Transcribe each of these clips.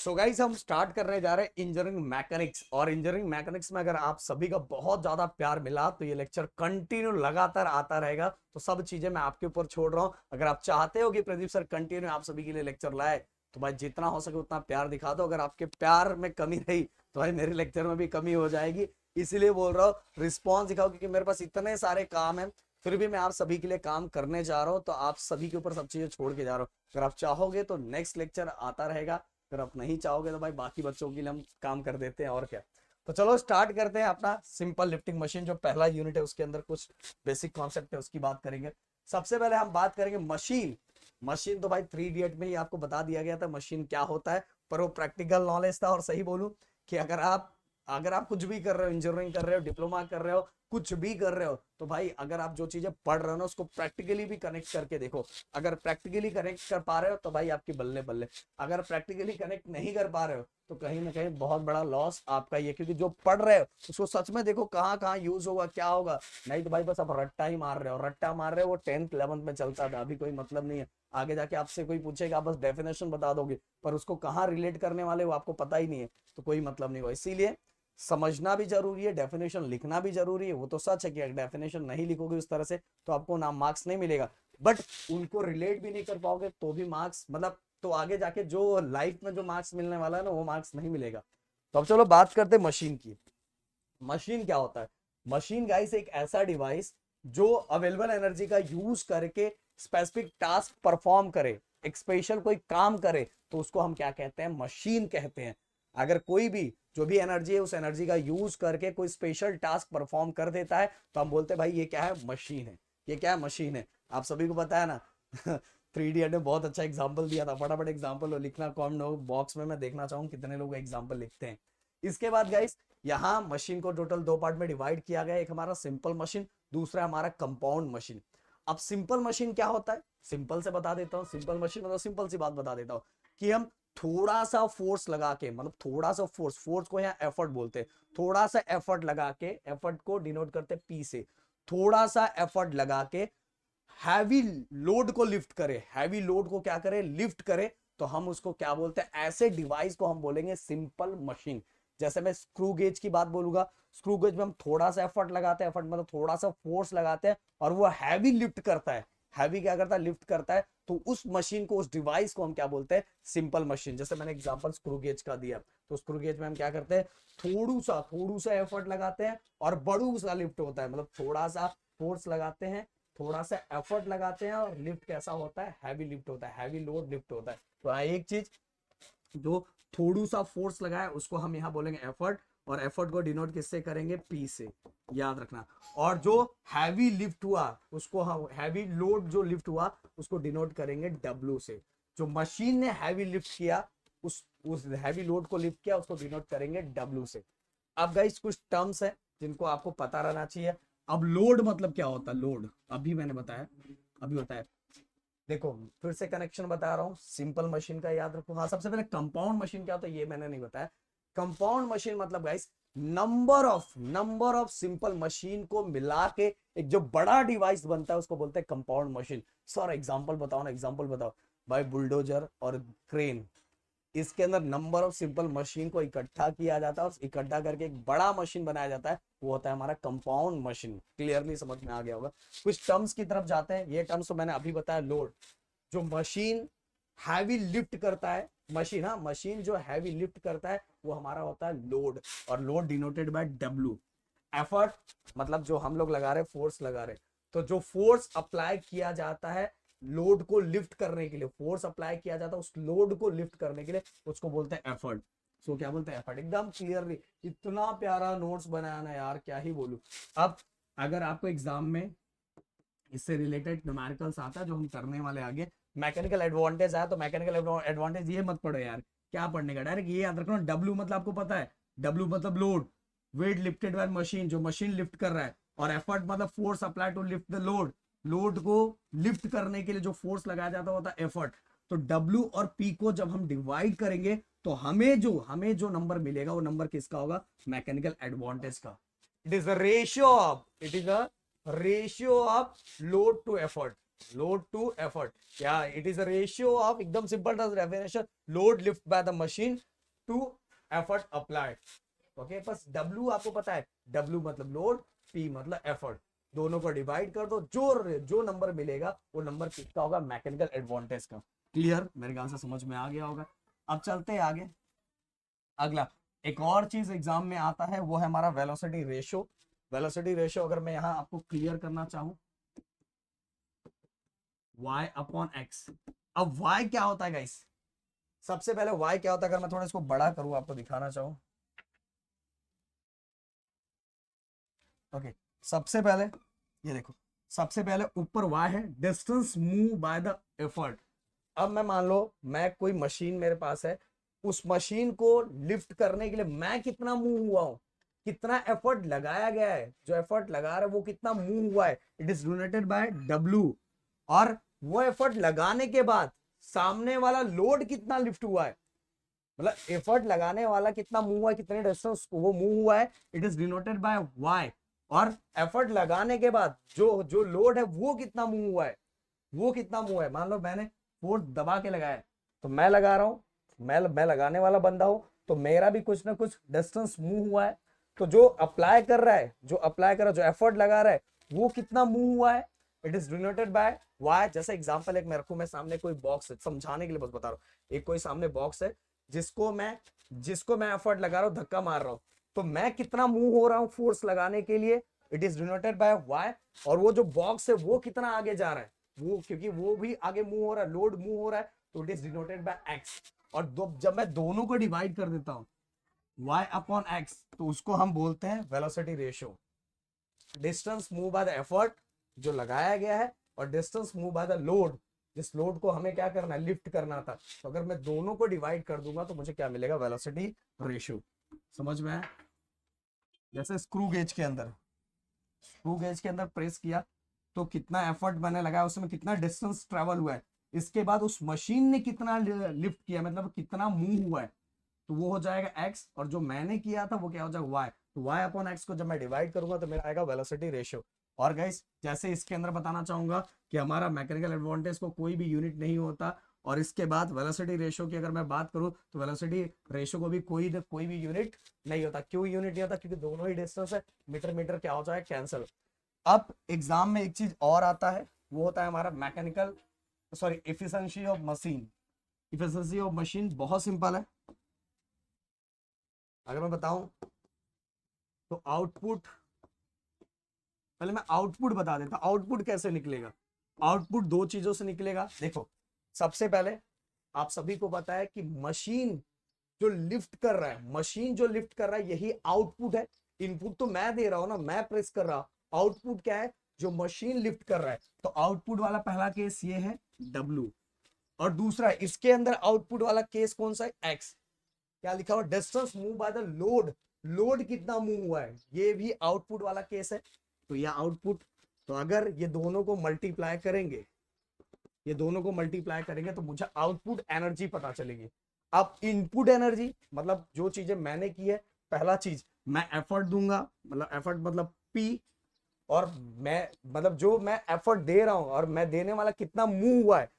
So guys हम start करने जा रहे हैं इंजीनियरिंग मैकेनिक्स। और इंजीनियरिंग मैकेनिक्स में अगर आप सभी का बहुत ज्यादा प्यार मिला तो ये लेक्चर कंटिन्यू लगातार आता रहेगा। तो सब चीजें मैं आपके ऊपर छोड़ रहा हूँ। अगर आप चाहते हो कि प्रदीप सर कंटिन्यू आप सभी के लिए लेक्चर लाए तो भाई जितना हो सके उतना प्यार दिखा दो। अगर आपके प्यार में कमी रही तो भाई मेरे लेक्चर में भी कमी हो जाएगी। इसीलिए बोल रहा हूँ रिस्पॉन्स दिखाओ, क्योंकि मेरे पास इतने सारे काम है, फिर भी मैं आप सभी के लिए काम करने जा रहा हूँ। तो आप सभी के ऊपर सब चीजें छोड़ के जा रहा हूँ। अगर आप चाहोगे तो नेक्स्ट लेक्चर आता रहेगा, अगर आप नहीं चाहोगे तो भाई बाकी बच्चों के लिए हम काम कर देते हैं और क्या। तो चलो स्टार्ट करते हैं अपना सिंपल लिफ्टिंग मशीन। जो पहला यूनिट है उसके अंदर कुछ बेसिक कॉन्सेप्ट है उसकी बात करेंगे। सबसे पहले हम बात करेंगे मशीन। मशीन तो भाई 3 इडियट में ही आपको बता दिया गया था मशीन क्या होता है, पर वो प्रैक्टिकल नॉलेज था। और सही बोलूं कि अगर आप कुछ भी कर रहे हो, इंजीनियरिंग कर रहे हो, डिप्लोमा कर रहे हो, कुछ भी कर रहे हो, तो भाई अगर आप जो चीजें पढ़ रहे हो ना उसको प्रैक्टिकली भी कनेक्ट करके देखो। अगर प्रैक्टिकली कनेक्ट कर पा रहे हो तो भाई आपकी बल्ले बल्ले। अगर प्रैक्टिकली कनेक्ट नहीं कर पा रहे हो तो कहीं ना कहीं बहुत बड़ा लॉस आपका ही है, क्योंकि जो पढ़ रहे हो उसको सच में देखो कहाँ कहाँ यूज होगा, क्या होगा। नहीं तो भाई बस आप रट्टा ही मार रहे हो, रट्टा मार रहे हो। वो 10th 11th में चलता था, अभी कोई मतलब नहीं है। आगे जाके आपसे कोई पूछेगा आप बस डेफिनेशन बता दोगे, पर उसको कहाँ रिलेट करने वाले वो आपको पता ही नहीं है, तो कोई मतलब नहीं होगा। इसीलिए समझना भी जरूरी है, डेफिनेशन लिखना भी जरूरी है। वो तो सच है कि अगर डेफिनेशन नहीं लिखोगे उस तरह से तो आपको नाम मार्क्स नहीं मिलेगा, बट उनको रिलेट भी नहीं कर पाओगे तो भी मार्क्स मतलब तो आगे जाके जो लाइफ में जो मार्क्स मिलने वाला है ना वो मार्क्स नहीं मिलेगा। तो अब चलो बात करते हैं मशीन की। मशीन क्या होता है? मशीन गाइस एक ऐसा डिवाइस जो अवेलेबल एनर्जी का यूज करके स्पेसिफिक टास्क परफॉर्म करे, एक स्पेशल कोई काम करे, तो उसको हम क्या कहते हैं? मशीन कहते हैं। अगर कोई भी जो भी एनर्जी है उस एनर्जी का यूज करके कोई स्पेशल टास्क परफॉर्म कर देता है तो हम बोलते हैं भाई ये क्या है? मशीन है। ये क्या है? मशीन है। आप सभी को पता है ना 3 इडियट ने बहुत अच्छा एग्जाम्पल दिया था। फटाफट एग्जाम्पल लिखना कमेंट बॉक्स में, मैं देखना चाहूँ कितने लोग एग्जाम्पल लिखते हैं। इसके बाद गाइस यहाँ मशीन को टोटल 2 पार्ट में डिवाइड किया गया है। एक हमारा सिंपल मशीन, दूसरा हमारा कंपाउंड मशीन। अब सिंपल मशीन क्या होता है सिंपल से बता देता हूँ। सिंपल मशीन मतलब सिंपल सी बात बता देता हूँ कि हम थोड़ा सा फोर्स लगा के, मतलब थोड़ा सा फोर्स को यहाँ एफर्ट बोलते हैं। थोड़ा सा एफर्ट लगा के, एफर्ट को डिनोट करते हैं पी से, थोड़ा सा एफर्ट लगा के हैवी लोड को लिफ्ट करे। हैवी लोड को क्या करे? लिफ्ट करे। तो हम उसको क्या बोलते हैं? ऐसे डिवाइस को हम बोलेंगे सिंपल मशीन। जैसे मैं स्क्रू गेज की बात बोलूंगा, स्क्रू गेज में हम थोड़ा सा एफर्ट लगाते हैं, एफर्ट मतलब थोड़ा सा फोर्स लगाते हैं और वो हैवी लिफ्ट करता है। हैवी क्या करता है? लिफ्ट करता है। तो उस मशीन को, उस डिवाइस को हम क्या बोलते हैं? Simple machine. जैसे मैंने एग्जांपल स्क्रू गेज का दिया, तो स्क्रू गेज में हम क्या करते हैं? थोड़ा सा एफर्ट लगाते हैं और बड़ू सा लिफ्ट होता है। मतलब थोड़ा सा फोर्स लगाते हैं, थोड़ा सा एफर्ट लगाते हैं और लिफ्ट कैसा होता है? हैवी लिफ्ट होता है, हैवी लोड लिफ्ट होता है। तो एक चीज जो थोड़ा सा फोर्स लगाए उसको हम यहाँ बोलेंगे एफर्ट, और एफर्ट को डिनोट किससे करेंगे? पी से, याद रखना। और जो हैवी लिफ्ट हुआ उसको हम, हैवी लोड जो लिफ्ट हुआ उसको डिनोट करेंगे डब्ल्यू से। जो मशीन ने हैवी लिफ्ट किया, उस हैवी लोड को लिफ्ट किया, उसको डिनोट करेंगे डब्ल्यू से। अब गाइस कुछ टर्म्स है जिनको आपको पता रहना चाहिए। अब लोड मतलब क्या होता है? लोड अभी मैंने बताया, अभी बताया। देखो फिर से कनेक्शन बता रहा हूँ, सिंपल मशीन का याद रखो। हाँ, सबसे पहले कंपाउंड मशीन क्या होता है ये मैंने नहीं बताया। कंपाउंड मशीन मतलब guys number of simple machine को मिला के एक जो बड़ा डिवाइस बनता है उसको बोलते हैं कंपाउंड मशीन। सर एग्जांपल बताओ ना, एग्जांपल बताओ। भाई बुलडोजर और क्रेन, इसके अंदर नंबर ऑफ सिंपल मशीन को इकट्ठा किया जाता है और इकट्ठा करके एक बड़ा मशीन बनाया जाता है, वो होता है हमारा कंपाउंड मशीन। क्लियरली समझ में आ गया होगा। कुछ टर्म्स की तरफ जाते हैं। ये टर्म्स तो मैंने अभी बताया। लोड, जो मशीन हैवी लिफ्ट करता है, मशीन, हाँ मशीन जो हैवी लिफ्ट करता है वो हमारा होता है लोड, और load denoted by W. Effort मतलब जो हम लोग लगा रहे, फोर्स लगा रहे, तो जो फोर्स अप्लाई किया जाता है लोड को लिफ्ट करने के लिए, फोर्स अप्लाई किया जाता है उस लोड को लिफ्ट करने के लिए, उसको बोलते हैं एफर्ट। सो क्या बोलते हैं? एफर्ट। एकदम क्लियरली, इतना प्यारा नोट्स बनाया ना यार, क्या ही बोलूं। अब अगर आपको एग्जाम में इससे रिलेटेड न्यूमेरिकल्स आता है जो हम करने वाले आगे, मैकेनिकल एडवांटेज आया तो मैकेनिकल एडवांटेज ये मत पढ़ो यार। क्या पढ़ने का? डायरेक्ट ये याद रखना, डब्ल्यू मतलब आपको पता है, डब्ल्यू मतलब load, weight lifted by machine, जो मशीन लिफ्ट कर रहा है। और एफर्ट मतलब force apply to lift the load, load को लिफ्ट करने के लिए जो फोर्स लगाया जाता होता है एफर्ट। तो डब्ल्यू और पी को जब हम डिवाइड करेंगे तो हमें जो नंबर मिलेगा वो नंबर किसका होगा? मैकेनिकल एडवांटेज का। It is a ratio of load to effort. Load to effort, क्या? It is a ratio of, एकदम simple definition, load lift by the machine to effort applied. Okay, बस W आपको पता है, W मतलब load, P मतलब effort, दोनों को डिवाइड कर दो, जो जो नंबर मिलेगा वो नंबर किसका होगा, मैकेनिकल एडवांटेज का। क्लियर, मेरे ख्याल से समझ में आ गया होगा। अब चलते हैं आगे। अगला एक और चीज एग्जाम में आता है, वो है हमारा वेलोसिटी रेशियो। वेलोसिटी रेशियो अगर मैं यहां आपको क्लियर करना चाहूं, y अपॉन x। अब y क्या होता है गाइस, सबसे पहले y क्या होता है, अगर मैं थोड़ा इसको बड़ा करूं आपको दिखाना चाहूं। ओके, सबसे पहले ये देखो, सबसे पहले ऊपर y है, distance move by the effort. अब मैं मान लो मैं कोई मशीन मेरे पास है, उस मशीन को लिफ्ट करने के लिए मैं कितना मूव हुआ हूं, कितना एफर्ट लगाया गया है, जो एफर्ट लगा रहा है वो कितना मूव हुआ है, it is denoted bye W। और वो एफर्ट लगाने के बाद सामने वाला लोड कितना लिफ्ट हुआ है, मतलब एफर्ट लगाने वाला कितना मूव हुआ है, कितने डिस्टेंस वो मूव हुआ है, it is denoted bye Y। और एफर्ट लगाने के बाद जो जो लोड है वो कितना मूव हुआ है, वो कितना मूव है, मान लो मैंने फोर्स दबा के लगाया है, तो मैं लगा रहा हूं, मैं लगाने वाला बंदा हूं, तो मेरा भी कुछ ना कुछ डिस्टेंस मूव हुआ है। तो जो अप्लाई कर रहा है, जो अप्लाई कर रहा है, जो एफर्ट लगा रहा है, वो कितना मूव हुआ है, it is denoted by y. जैसे एग्जांपल एक मैं रखूं, मैं सामने कोई बॉक्स है, समझाने के लिए बस बता रहा हूं, एक कोई सामने बॉक्स है जिसको मैं एफर्ट लगा रहा हूं, धक्का मार रहा हूं, तो मैं कितना मूव हो रहा हूं फोर्स लगाने के लिए, it is denoted by y. और वो जो बॉक्स है वो कितना आगे जा रहा है, वो क्योंकि वो भी आगे मूव हो रहा है, लोड मूव हो रहा है, तो it is denoted bye x. और जब मैं दोनों को डिवाइड कर देता हूं y अपॉन x, तो उसको हम बोलते हैं velocity ratio. Distance move by the effort जो लगाया गया है, और distance move by the load, जिस लोड को हमें क्या करना है, लिफ्ट करना था। तो अगर मैं दोनों को डिवाइड कर दूंगा तो मुझे क्या मिलेगा, वेलोसिटी रेशियो। समझ में आया? जैसे स्क्रू गेज के अंदर प्रेस किया, तो कितना एफर्ट मैंने लगाया, उसमें कितना डिस्टेंस ट्रेवल हुआ है, इसके बाद उस मशीन ने कितना लिफ्ट किया, मतलब कितना मूव हुआ है, तो वो हो जाएगा x। और जो मैंने किया था वो क्या हो जाएगा, y। तो y अपॉन एक्स को जब मैं डिवाइड करूंगा तो मेरा आएगा वेलोसिटी रेशियो। और गाइस जैसे इसके अंदर बताना चाहूंगा कि हमारा मैकेनिकल एडवांटेज को कोई भी यूनिट नहीं होता, और इसके बाद वेलोसिटी रेशियो की अगर मैं बात करूं तो वेलोसिटी रेशियो को भी कोई भी यूनिट नहीं होता। क्यों यूनिट नहीं होता, क्योंकि दोनों ही डिस्टेंस है, मीटर मीटर क्या हो जाए, कैंसिल। अब एग्जाम में एक चीज और आता है, वो होता है हमारा mechanical sorry efficiency of machine. Efficiency of machine बहुत सिंपल है, अगर मैं बताऊं तो आउटपुट, पहले मैं आउटपुट बता देता हूं, आउटपुट कैसे निकलेगा। आउटपुट दो चीजों से निकलेगा। देखो, सबसे पहले आप सभी को पता है कि मशीन जो लिफ्ट कर रहा है, मशीन जो लिफ्ट कर रहा है यही आउटपुट है। इनपुट तो मैं दे रहा हूं ना, मैं प्रेस कर रहा हूं, आउटपुट क्या है, जो मशीन लिफ्ट कर रहा है। तो आउटपुट वाला पहला केस ये है W। और दूसरा इसके अंदर आउटपुट वाला केस कौन सा है, X। क्या लिखा हुआ, distance move by the load, load कितना मूव हुआ है, ये भी आउटपुट वाला केस है। तो ये आउटपुट, तो अगर ये दोनों को मल्टीप्लाई करेंगे, ये दोनों को मल्टीप्लाई करेंगे तो मुझे आउटपुट एनर्जी पता चलेगी। अब इनपुट एनर्जी मतलब जो चीजें मैंने की है, पहला चीज मैं एफर्ट दूंगा, मतलब एफर्ट मतलब P, और मैं मतलब जो मैं एफर्ट दे रहा हूं और मैं देने वाला कितना मूव हुआ है,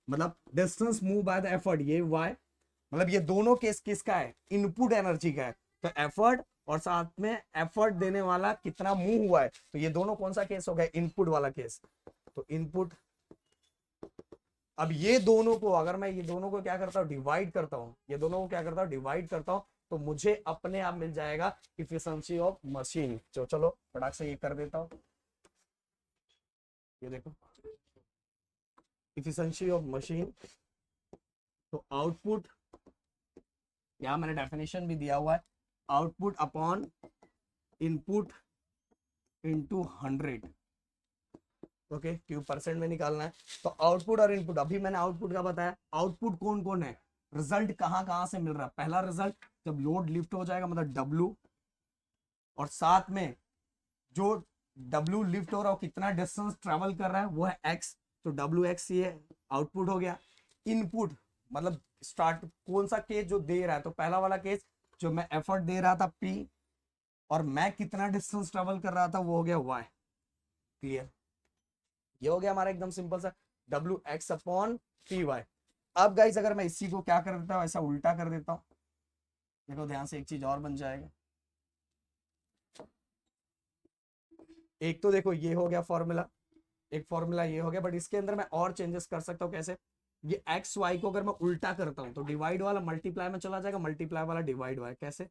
मतलब distance move by the effort, ये y। मतलब ये दोनों केस किसका है, इनपुट एनर्जी का है। तो एफर्ट और साथ में एफर्ट देने वाला कितना मूव हुआ है, तो ये दोनों कौन सा केस हो गया, इनपुट वाला केस। तो इनपुट, अब ये दोनों को अगर मैं ये दोनों को क्या करता हूं, डिवाइड करता हूं, ये दोनों को क्या करता हूं, डिवाइड करता हूं, तो मुझे अपने आप मिल जाएगा इफिशिएंसी ऑफ मशीन। जो चलो फटाक से ये कर देता हूं, ये देखो इफिशिएंसी ऑफ मशीन। तो आउटपुट, यहां मैंने डेफिनेशन भी दिया हुआ है, output upon input into 100। Okay, क्यों परसेंट में निकालना है। तो आउटपुट और इनपुट, अभी मैंने आउटपुट का बताया, आउटपुट कौन कौन है, रिजल्ट कहां कहां से मिल रहा है। पहला रिजल्ट जब लोड लिफ्ट हो जाएगा मतलब W, और साथ में जो W लिफ्ट हो रहा है कितना डिस्टेंस ट्रेवल कर रहा है वो है X, तो WX ये आउटपुट हो गया। इनपुट मतलब स्टार्ट कौन सा केस जो दे रहा है, तो पहला वाला केस जो मैं एफर्ट दे रहा था P, और मैं कितना डिस्टेंस ट्रेवल कर रहा था वो हो गया Y। क्लियर, ये हो गया हमारा एकदम सिंपल सा WX अपॉन PY। अब गाइस अगर मैं इसी को क्या कर देता हूं, ऐसा उल्टा कर देता हूं, देखो ध्यान से, एक चीज और बन जाएगा। एक तो देखो ये हो गया फॉर्मूला, एक फॉर्मूला ये हो गया, बट इसके अंदर मैं और चेंजेस कर सकता हूँ। कैसे? ये एक्स वाई को अगर मैं उल्टा करता हूँ तो डिवाइड वाला मल्टीप्लाई में चला जाएगा, मल्टीप्लाई वाला डिवाइड वाला। कैसे?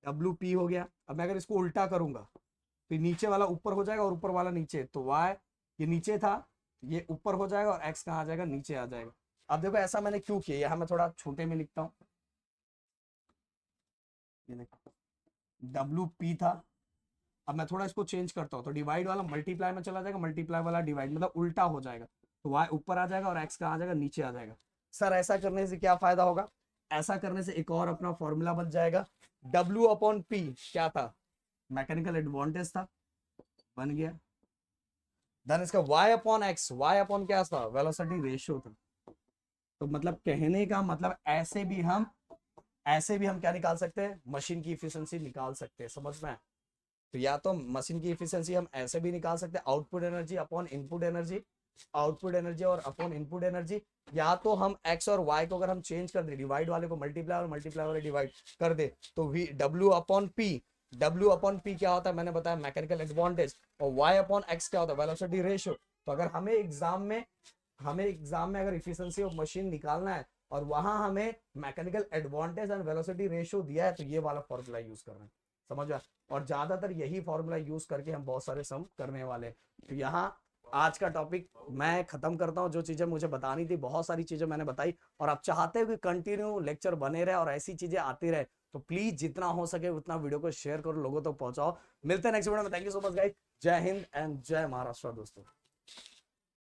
डब्ल्यू पी हो गया। अब मैं अगर इसको उल्टा करूंगा तो नीचे वाला ऊपर हो जाएगा और ऊपर वाला नीचे, तो वाई ये नीचे था, ये ऊपर हो जाएगा, और एक्स कहाँ आ जाएगा? नीचे आ जाएगा। अब देखो ऐसा मैंने क्यों किया, यहाँ मैं थोड़ा छोटे में लिखता हूँ। ये देखो डब्ल्यू पी था, अब मैं थोड़ा इसको चेंज करता हूँ तो डिवाइड वाला मल्टीप्लाई में चला जाएगा, मल्टीप्लाई वाला डिवाइड, मतलब उल्टा हो जाएगा। तो वाई ऊपर आ जाएगा और एक्स कहाँ आ जाएगा? नीचे आ जाएगा। सर ऐसा करने से क्या फायदा होगा? ऐसा करने से एक और अपना फॉर्मूला बन जाएगा। डब्ल्यू अपॉन पी क्या था? मैकेनिकल एडवांटेज था, बन गया। देन इसका y upon x, y upon क्या था? वेलोसिटी रेशियो था। तो मतलब कहने का मतलब ऐसे भी हम क्या निकाल सकते हैं? मशीन की इफिशिएंसी निकाल सकते हैं। समझ में? तो या तो मशीन की इफिशिएंसी हम ऐसे भी निकाल सकते हैं, output energy upon input energy, output energy और अपॉन इनपुट एनर्जी। या तो हम एक्स और वाई को अगर हम चेंज कर दे, डिवाइड वाले को मल्टीप्लाई और मल्टीप्लाई वाले डिवाइड कर दे, तो V W upon P, W upon P क्या होता है? मैंने बताया मैकेनिकल एडवांटेज। और वाई अपॉन एक्स क्या होता है? Velocity ratio. तो अगर हमें एग्जाम में अगर इफिशिएंसी ऑफ मशीन निकालना है और वहां हमें mechanical advantage and velocity ratio दिया है, तो ये वाला फॉर्मूला यूज करना है। समझ आ? और ज्यादातर यही फॉर्मूला यूज करके हम बहुत सारे सम करने वाले हैं। तो यहाँ आज का टॉपिक मैं खत्म करता हूँ। जो चीजें मुझे बतानी थी, बहुत सारी चीजें मैंने बताई, और आप चाहते हो कि कंटिन्यू लेक्चर बने रहे और ऐसी चीजें आती रहे, तो प्लीज जितना हो सके उतना वीडियो को शेयर करो, लोगों तक पहुंचाओ। मिलते हैं नेक्स्ट वीडियो में। Thank you so much guys. जय हिंद एंड जय महाराष्ट्र दोस्तों।